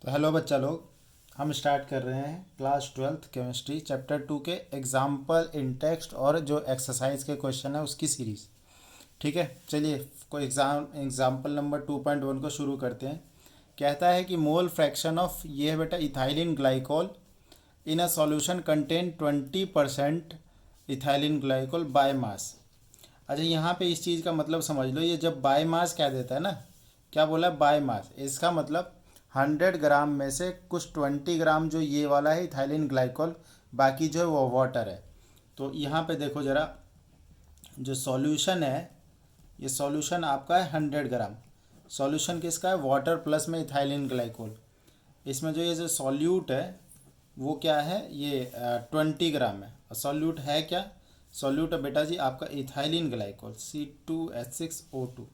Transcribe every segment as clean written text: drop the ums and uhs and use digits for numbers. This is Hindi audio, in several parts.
तो हेलो बच्चा लोग, हम स्टार्ट कर रहे हैं क्लास 12th केमिस्ट्री चैप्टर 2 के एग्जाम्पल इन टेक्स्ट और जो एक्सरसाइज के क्वेश्चन है उसकी सीरीज़। ठीक है, चलिए कोई एग्जाम्पल नंबर 2.1 को शुरू करते हैं। कहता है कि मोल फ्रैक्शन ऑफ ये है बेटा ethylene glycol in a solution contain 20% ethylene glycol by mass. अच्छा, यहाँ पे इस चीज़ का मतलब समझ लो। ये जब बाय मास क्या देता है ना, क्या बोला बाय मास, इसका मतलब 100 ग्राम में से कुछ 20 ग्राम जो ये वाला है इथाइलिन ग्लाइकोल, बाकी जो है वो वाटर है। तो यहाँ पे देखो ज़रा, जो सॉल्यूशन है, ये सॉल्यूशन आपका है 100 ग्राम। सॉल्यूशन किसका है? वाटर प्लस में इथाइलिन ग्लाइकोल। इसमें जो ये जो सॉल्यूट है वो क्या है? ये 20 ग्राम है। और सॉल्यूट है क्या? सॉल्यूट है बेटा जी आपका इथाइलिन ग्लाइकोल C2H6O2।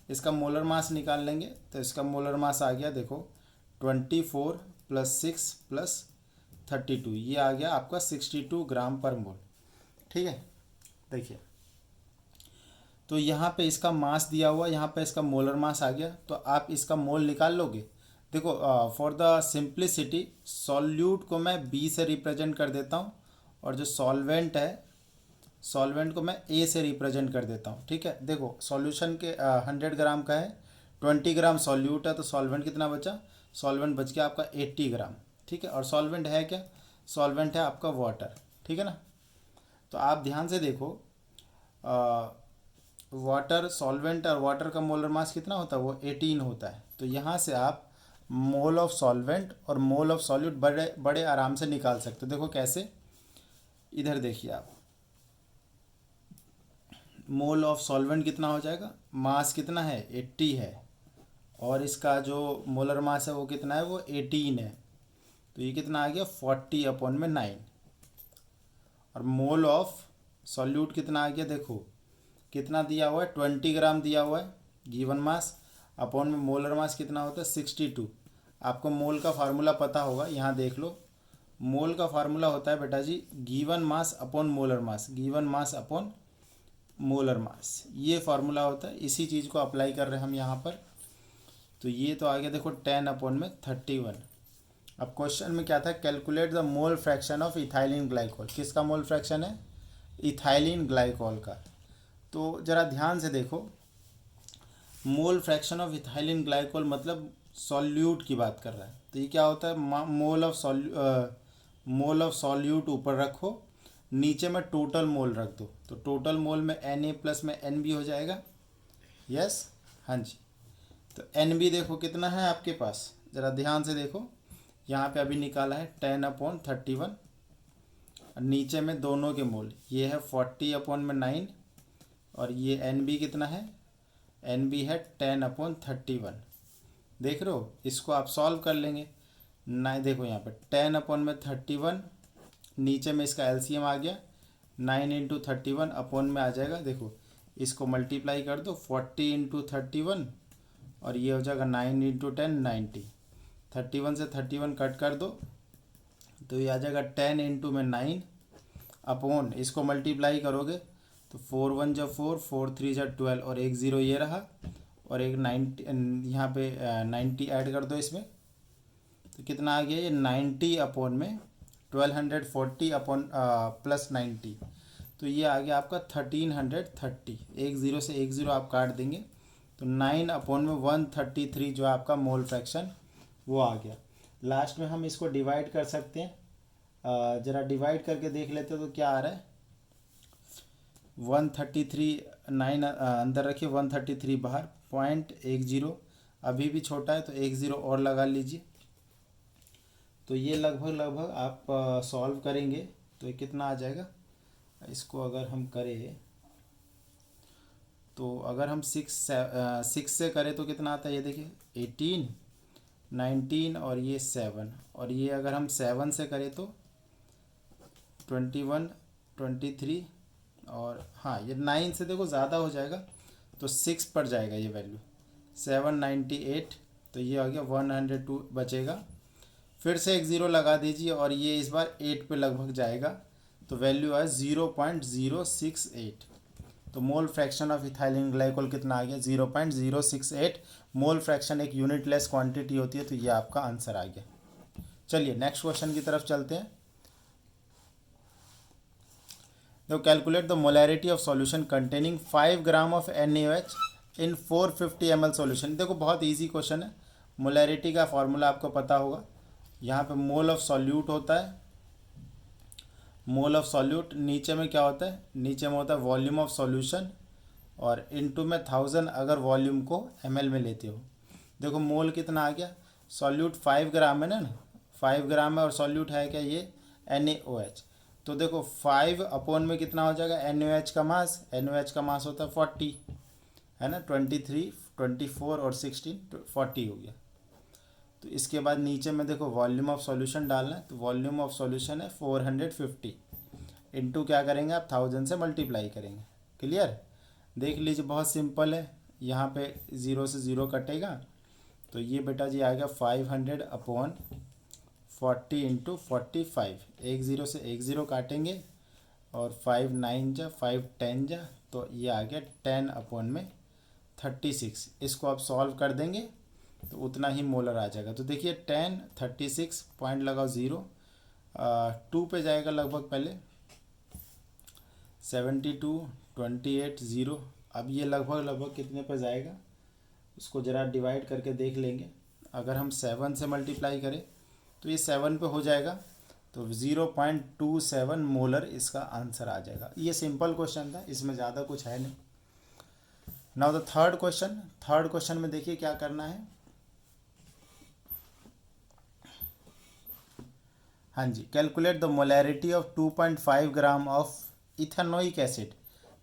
इसका मोलर मास निकाल लेंगे तो इसका मोलर मास आ गया, देखो 24 + 6 + 32, ये आ गया आपका 62 ग्राम पर मोल। ठीक है, देखिए तो यहाँ पे इसका मास दिया हुआ, यहाँ पे इसका मोलर मास आ गया, तो आप इसका मोल निकाल लोगे। देखो फॉर द सिंप्लिसिटी सॉल्यूट को मैं B से रिप्रेजेंट कर देता हूँ, और जो सॉल्वेंट है, सॉल्वेंट को मैं A से रिप्रेजेंट कर देता हूँ। ठीक है, देखो सॉल्यूशन के 100 ग्राम का है, 20 ग्राम सॉल्यूट है, तो सॉल्वेंट कितना बचा? सॉल्वेंट बच गया आपका 80 ग्राम। ठीक है, और सॉल्वेंट है क्या? सॉल्वेंट है आपका वाटर। ठीक है ना। तो आप ध्यान से देखो, वाटर, सॉल्वेंट और वाटर का मोलर मास कितना होता है? वो 18 होता है। तो यहाँ से आप मोल ऑफ सॉल्वेंट और मोल ऑफ सॉल्यूट बड़े बड़े आराम से निकाल सकते हो। देखो कैसे, इधर देखिए आप, मोल ऑफ सॉल्वेंट कितना हो जाएगा? मास कितना है? 80 है, और इसका जो मोलर मास है वो कितना है? वो 18 है। तो ये कितना आ गया? 40/9। और मोल ऑफ सॉल्यूट कितना आ गया? देखो कितना दिया हुआ है? 20 ग्राम दिया हुआ है गिवन मास, अपॉन में मोलर मास कितना होता है? 62। आपको मोल का फार्मूला पता होगा, यहाँ देख लो। मोल का फार्मूला होता है बेटा जी given mass upon molar mass, given mass upon molar mass, ये फार्मूला होता है। इसी चीज़ को अप्लाई कर रहे हैं हम यहाँ पर। तो ये तो आ गया देखो 10/31। अब क्वेश्चन में क्या था? Calculate the mole fraction of ethylene glycol. किसका मोल फ्रैक्शन है? इथाइलिन ग्लाइकोल का। तो ज़रा ध्यान से देखो, mole fraction of ethylene glycol मतलब सॉल्यूट की बात कर रहा है। तो ये क्या होता है? मोल ऑफ सॉल्यूट ऊपर रखो, नीचे में टोटल मोल रख दो, तो टोटल मोल में Na प्लस में Nb हो जाएगा। यस, हाँ जी। तो Nb देखो कितना है आपके पास, ज़रा ध्यान से देखो, यहाँ पे अभी निकाला है 10/31। नीचे में दोनों के मोल, ये है 40/9, और ये Nb कितना है? Nb है 10/31। देख रहे हो, इसको आप सॉल्व कर लेंगे ना। देखो यहाँ पे 10/31, नीचे में इसका एलसीएम आ गया 9 × 31 अपॉन में आ जाएगा। देखो इसको मल्टीप्लाई कर दो, 40 × 31, और ये हो जाएगा 9 × 10 90। 31 से 31 कट कर दो, तो ये आ जाएगा 10 × 9 अपॉन, इसको मल्टीप्लाई करोगे तो 4 × 1 = 4, 4 × 3 = 12, और एक ज़ीरो ये रहा, और एक 90 यहाँ पे 90 ऐड कर दो इसमें, तो कितना आ गया? ये 90 अपॉन में 1240 अपॉन प्लस 90, तो ये आ गया आपका 1330। एक ज़ीरो से एक ज़ीरो आप काट देंगे, तो 9/133 जो आपका मोल फ्रैक्शन वो आ गया। लास्ट में हम इसको डिवाइड कर सकते हैं, ज़रा डिवाइड करके देख लेते हो तो क्या आ रहा है? 133, 9 अंदर रखिए, 133 बाहर, 0.10 अभी भी छोटा है, तो एक ज़ीरो और लगा लीजिए। तो ये लगभग लगभग आप सॉल्व करेंगे तो ये कितना आ जाएगा? इसको अगर हम करें तो अगर हम 6 से करें तो कितना आता है? ये देखिए 18, 19, और ये 7, और ये अगर हम 7 से करें तो 21, 23, और हाँ ये 9 से देखो ज़्यादा हो जाएगा, तो 6 पर जाएगा ये वैल्यू, 798। तो ये आ गया 102 बचेगा। फिर से एक ज़ीरो लगा दीजिए, और ये इस बार 8 पे लगभग जाएगा, तो वैल्यू है 0.068। तो mole fraction of ethylene glycol कितना आ गया 0.068 मोल फ्रैक्शन एक यूनिट लेस क्वांटिटी होती है, तो ये आपका आंसर आ गया। चलिए नेक्स्ट क्वेश्चन की तरफ चलते हैं। तो calculate the molarity of solution containing 5 gram of NaOH in 450 ml solution. देखो बहुत इजी क्वेश्चन है। मोलैरिटी का फॉर्मूला आपको पता होगा। यहाँ पे मोल ऑफ सॉल्यूट होता है, मोल ऑफ सॉल्यूट, नीचे में क्या होता है, नीचे में होता है वॉल्यूम ऑफ सॉल्यूशन, और इनटू में 1000 अगर वॉल्यूम को ml में लेते हो। देखो मोल कितना आ गया, सॉल्यूट 5 ग्राम है ना, 5 ग्राम है, और सॉल्यूट है क्या ये NaOH। तो देखो 5 अपॉन में कितना हो जाएगा NaOH का मास, NaOH का मास होता है 40 है ना, 23, 24 और 16 40 हो गया। तो इसके बाद नीचे में देखो वॉल्यूम ऑफ सॉल्यूशन डालना है, तो वॉल्यूम ऑफ सॉल्यूशन है 450 इंटू क्या करेंगे आप 1000 से मल्टीप्लाई करेंगे। क्लियर, देख लीजिए बहुत सिंपल है। यहाँ पे 0 से 0 कटेगा, तो ये बेटा जी आएगा 500 अपॉन 40 इंटू 45, 1 0 से 1 0 काटेंगे, और 5 9 जा 5 10 जा, तो ये आ गया 10 अपॉन में 36। इसको आप सॉल्व कर देंगे तो उतना ही मोलर आ जाएगा। तो देखिए 10 36 पॉइंट लगाओ 0, 2 पे जाएगा लगभग, पहले 72 28 0। अब ये लगभग कितने पे जाएगा, उसको ज़रा डिवाइड करके देख लेंगे। अगर हम 7 से मल्टीप्लाई करें तो ये 7 पे हो जाएगा, तो 0.27 मोलर इसका आंसर आ जाएगा। ये सिंपल क्वेश्चन था, इसमें ज़्यादा कुछ है नहीं। Now the third question. Third question में देखिए क्या करना है। हाँ जी, calculate the molarity of 2.5 gram of ethanoic acid.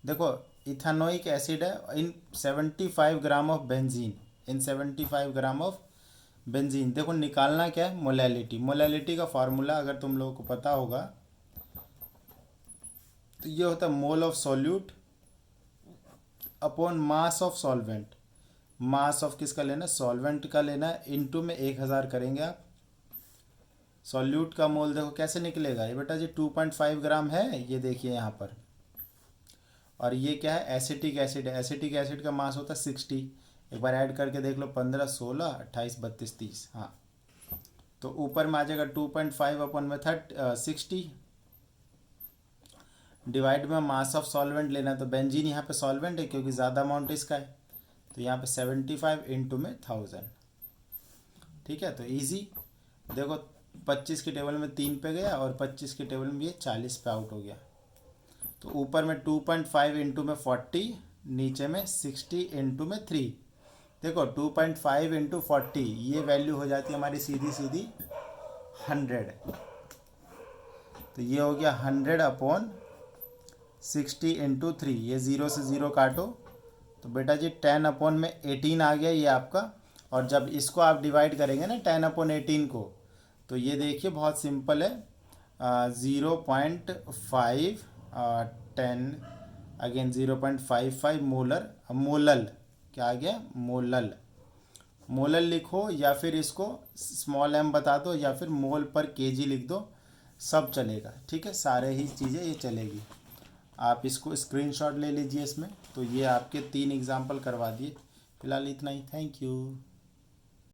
देखो इथेनोइक एसिड है in 75 gram of benzene, in 75 gram of benzene. देखो निकालना क्या है, मोलैलिटी। मोलैलिटी का फार्मूला अगर तुम लोगों को पता होगा तो ये होता है mole of solute upon mass of solvent. Mass of किसका लेना है, सॉल्वेंट का लेना है, इनटू में 1000 करेंगे आप। सॉल्यूट का मोल देखो कैसे निकलेगा, ये बेटा जी 2.5 ग्राम है, ये देखिए यहाँ पर। और ये क्या है, एसिटिक एसिड है। एसिटिक एसिड का मास होता है 60। एक बार ऐड करके देख लो, 15 16 28 32 30। हाँ, तो ऊपर में आ जाएगा 2.5 अपॉन में 60 डिवाइड में मास ऑफ सॉल्वेंट लेना है। तो बेंजीन यहाँ पे सॉल्वेंट है क्योंकि ज़्यादा अमाउंट इसका है, तो यहाँ पे 75 इंटू में 1000। ठीक है, तो इजी। देखो 25 की टेबल में 3 पे गया, और 25 की टेबल में ये 40 पे आउट हो गया। तो ऊपर में 2.5 इंटू में 40, नीचे में 60 इंटू में 3। देखो 2.5 इंटू 40, ये वैल्यू हो जाती है हमारी सीधी सीधी 100। तो ये हो गया 100 अपॉन 60 इंटू 3। ये 0 से 0 काटो, तो बेटा जी 10 अपॉन में 18 आ गया ये आपका। और जब इसको आप डिवाइड करेंगे ना 10 अपॉन 18 को, तो ये देखिए बहुत सिंपल है, 0.5 10 अगेन 0.55 मोलर। मोलल क्या आ गया, मोलल। मोलल लिखो, या फिर इसको स्मॉल m बता दो, या फिर मोल पर केजी लिख दो, सब चलेगा। ठीक है, सारे ही चीज़ें ये चलेगी। आप इसको स्क्रीनशॉट ले लीजिए इसमें। तो ये आपके 3 एग्जाम्पल करवा दिए। फिलहाल इतना ही, थैंक यू।